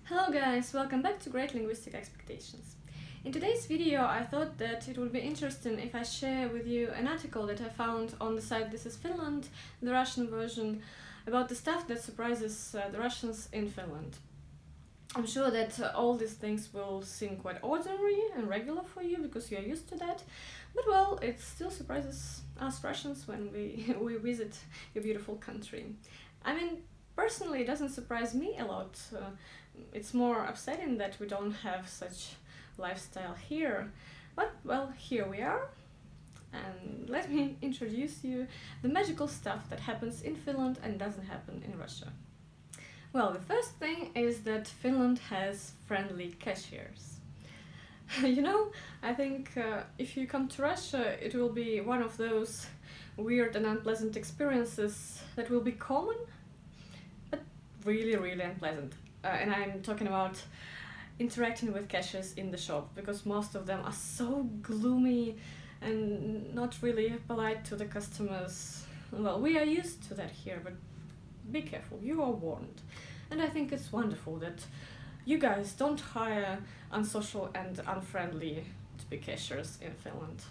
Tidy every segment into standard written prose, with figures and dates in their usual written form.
Hello guys, welcome back to Great Linguistic Expectations. In today's video I thought that it would be interesting if I share with you an article that I found on the site This is Finland, the Russian version, about the stuff that surprises the Russians in Finland. I'm sure that all these things will seem quite ordinary and regular for you because you're used to that, but well, it still surprises us Russians when we visit your beautiful country. I mean, personally it doesn't surprise me a lot. It's more upsetting that we don't have such lifestyle here, but well, here we are, and let me introduce you the magical stuff that happens in Finland and doesn't happen in Russia. Well, the first thing is that Finland has friendly cashiers. You know, I think if you come to Russia, it will be one of those weird and unpleasant experiences that will be common, but really unpleasant. And I'm talking about interacting with cashiers in the shop, because most of them are so gloomy and not really polite to the customers. Well, we are used to that here, but be careful, you are warned. And I think it's wonderful that you guys don't hire unsocial and unfriendly to be cashiers in Finland.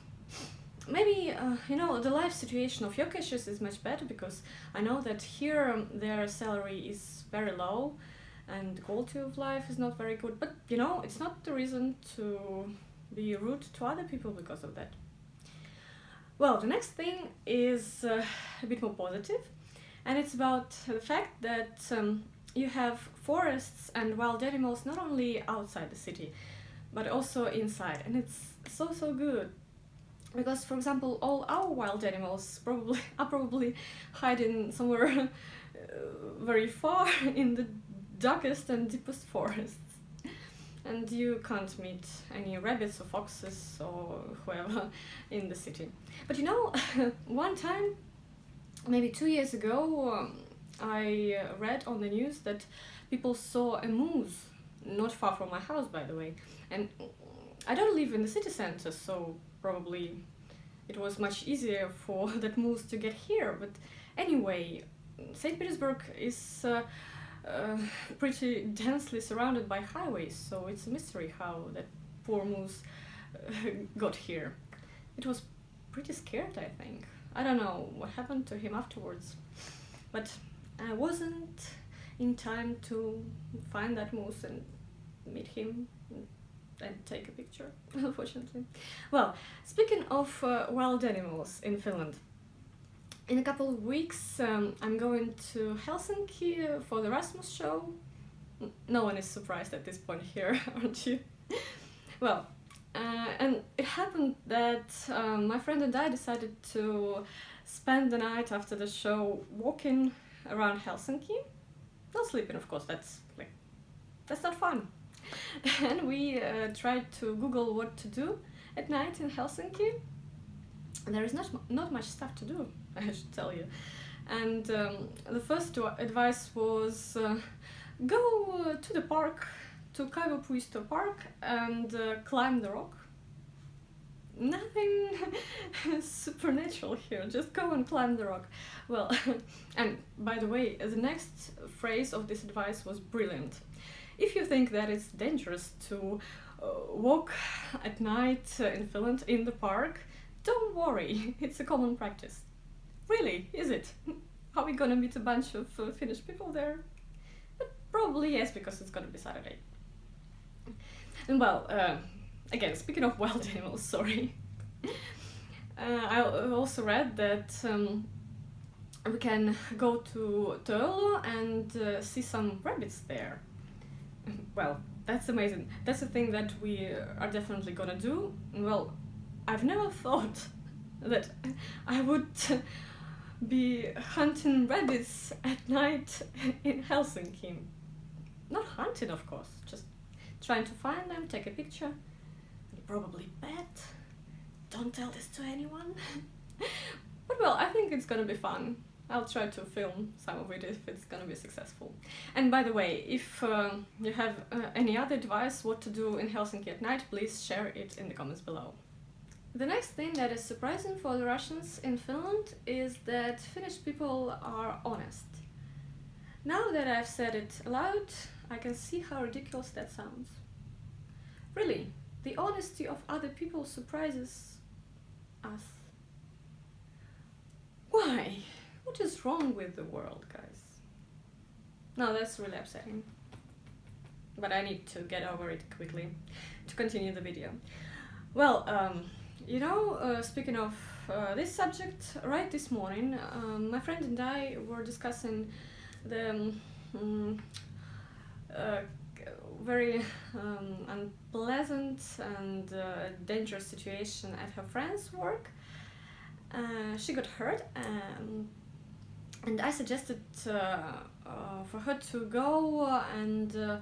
Maybe, you know, the life situation of your cashiers is much better, because I know that here their salary is very low and the quality of life is not very good, but you know, it's not the reason to be rude to other people because of that. Well, the next thing is a bit more positive, and it's about the fact that you have forests and wild animals not only outside the city, but also inside, and it's so good. Because, for example, all our wild animals are probably hiding somewhere very far in the darkest and deepest forests, and you can't meet any rabbits or foxes or whoever in the city. But you know, one time, maybe 2 years ago, I read on the news that people saw a moose not far from my house, by the way, and I don't live in the city center, so probably it was much easier for that moose to get here. But anyway, St. Petersburg is pretty densely surrounded by highways, so it's a mystery how that poor moose got here. It was pretty scared, I think. I don't know what happened to him afterwards, but I wasn't in time to find that moose and meet him and take a picture, unfortunately. Well, speaking of wild animals in Finland, in a couple of weeks I'm going to Helsinki for the Rasmus show. No one is surprised at this point here, aren't you? Well, and it happened that my friend and I decided to spend the night after the show walking around Helsinki. Not sleeping, of course, that's not fun. And we tried to Google what to do at night in Helsinki. There is not much stuff to do, I should tell you. And the first advice was go to the park, to Kaivopuisto Park, and climb the rock. Nothing supernatural here, just go and climb the rock. Well, and by the way, the next phrase of this advice was brilliant. If you think that it's dangerous to walk at night in Finland in the park, don't worry, it's a common practice. Really, is it? Are we gonna meet a bunch of Finnish people there? But probably yes, because it's gonna be Saturday. And well, again, speaking of wild animals, sorry. I also read that we can go to Töölö and see some rabbits there. Well, that's amazing. That's the thing that we are definitely gonna do. Well, I've never thought that I would be hunting rabbits at night in Helsinki. Not hunting, of course, just trying to find them, take a picture, and probably bet. Don't tell this to anyone. But well, I think it's gonna be fun. I'll try to film some of it if it's gonna be successful. And by the way, if you have any other advice what to do in Helsinki at night, please share it in the comments below. The next thing that is surprising for the Russians in Finland is that Finnish people are honest. Now that I've said it aloud, I can see how ridiculous that sounds. Really, the honesty of other people surprises us. Why? What is wrong with the world, guys? No, that's really upsetting. But I need to get over it quickly to continue the video. Well, speaking of this subject, right this morning, my friend and I were discussing the very unpleasant and dangerous situation at her friend's work. She got hurt, and I suggested for her to go and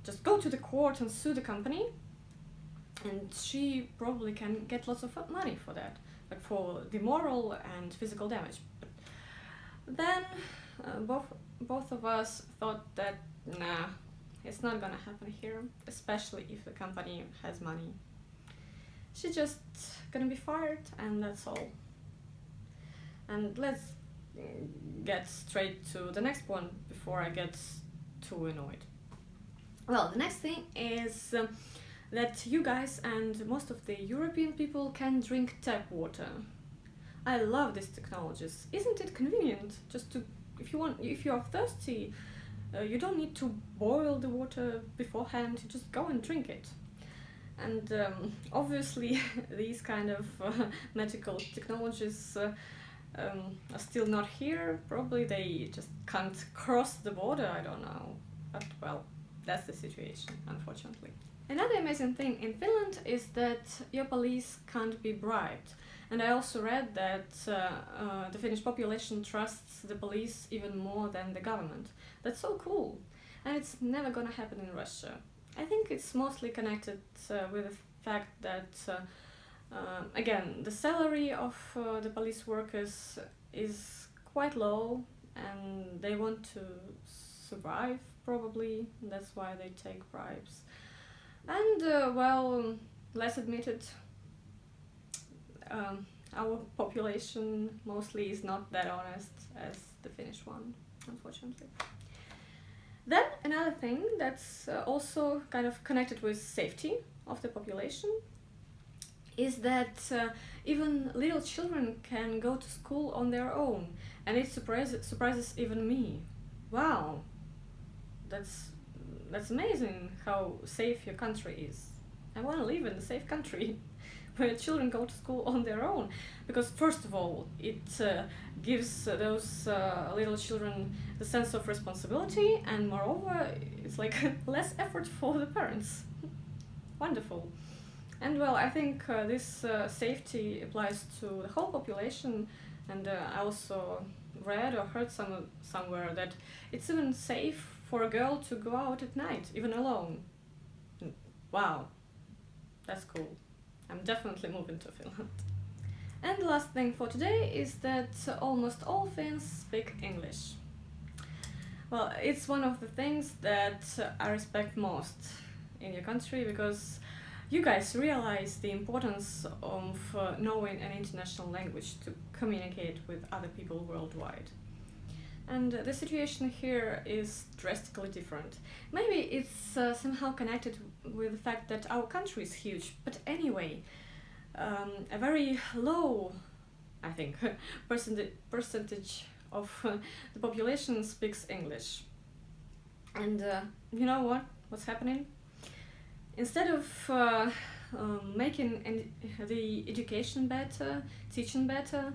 just go to the court and sue the company, and she probably can get lots of money for that, like for the moral and physical damage. But then both of us thought that nah, it's not gonna happen here, especially if the company has money. She's just gonna be fired, and that's all. And let's get straight to the next one before I get too annoyed. Well, the next thing is that you guys and most of the European people can drink tap water. I love these technologies. Isn't it convenient? Just to, if you are thirsty, you don't need to boil the water beforehand. You just go and drink it. And obviously, these kind of magical technologies are still not here. Probably they just can't cross the border. I don't know. But well, that's the situation, unfortunately. Another amazing thing in Finland is that your police can't be bribed. And I also read that the Finnish population trusts the police even more than the government. That's so cool. And it's never gonna happen in Russia. I think it's mostly connected with the fact that, again, the salary of the police workers is quite low, and they want to survive, probably. That's why they take bribes. And, well, let's admit it, our population mostly is not that honest as the Finnish one, unfortunately. Then another thing that's also kind of connected with safety of the population is that even little children can go to school on their own, and it surprises even me. Wow, that's amazing how safe your country is. I want to live in a safe country where children go to school on their own, because first of all, it gives those little children the sense of responsibility, and moreover, it's like less effort for the parents. Wonderful. And well, I think this safety applies to the whole population, and I also read or heard somewhere that it's even safe for a girl to go out at night, even alone. Wow, that's cool. I'm definitely moving to Finland. And the last thing for today is that almost all Finns speak English. Well, it's one of the things that I respect most in your country, because you guys realize the importance of knowing an international language to communicate with other people worldwide. And the situation here is drastically different. Maybe it's somehow connected with the fact that our country is huge, but anyway, a very low, I think, percentage of the population speaks English. And you know what? What's happening? Instead of making the education better, teaching better,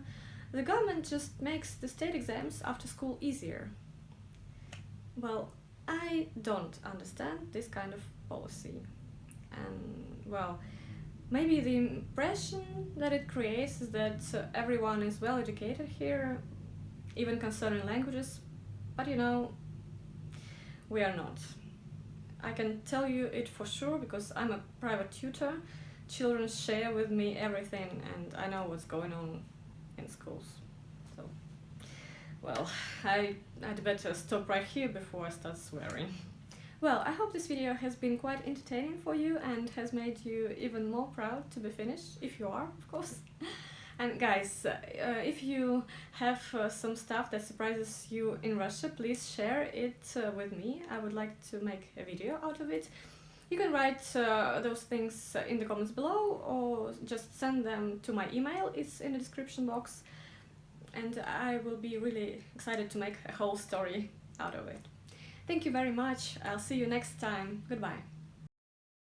the government just makes the state exams after school easier. Well, I don't understand this kind of policy. And, well, maybe the impression that it creates is that everyone is well educated here, even concerning languages, but you know, we are not. I can tell you it for sure because I'm a private tutor. Children share with me everything, and I know what's going on in schools. So, well, I'd better stop right here before I start swearing. Well, I hope this video has been quite entertaining for you and has made you even more proud to be Finnish, if you are, of course. And guys, if you have some stuff that surprises you in Russia, please share it with me. I would like to make a video out of it. You can write those things in the comments below, or just send them to my email. It's in the description box, and I will be really excited to make a whole story out of it. Thank you very much. I'll see you next time. Goodbye.